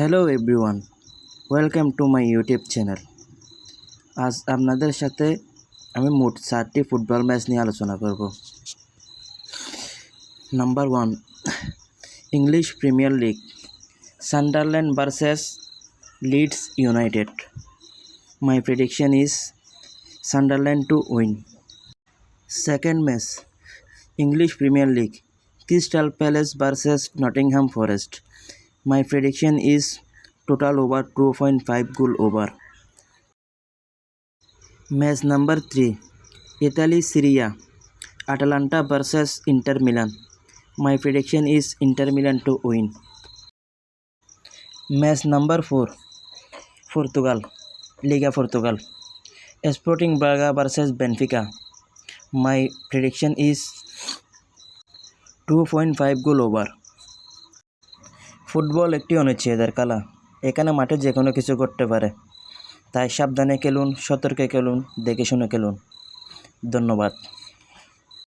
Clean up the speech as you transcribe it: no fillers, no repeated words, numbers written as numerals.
Hello everyone, welcome to my YouTube channel. আজ আপনাদের সাথে আমি মোট 4টি ফুটবল ম্যাচ নিয়ে আলোচনা করব। Number 1, English Premier League, Sunderland versus Leeds United. My prediction is Sunderland to win. Second match, English Premier League, Crystal Palace versus Nottingham Forest. My prediction is total over 2.5 goal over. Match number 3, Italy Serie A, Atalanta versus Inter Milan. My prediction is Inter Milan to win. Match number 4, Portugal, Liga Portugal, Sporting Braga versus Benfica. My prediction is 2.5 goal over. Football একটি অনিশ্চয়তার খেলা। এখানে মাঠে যে কোনো কিছু করতে পারে, তাই সাবধানে খেলুন, সতর্কে খেলুন, দেখে শুনে খেলুন। ধন্যবাদ।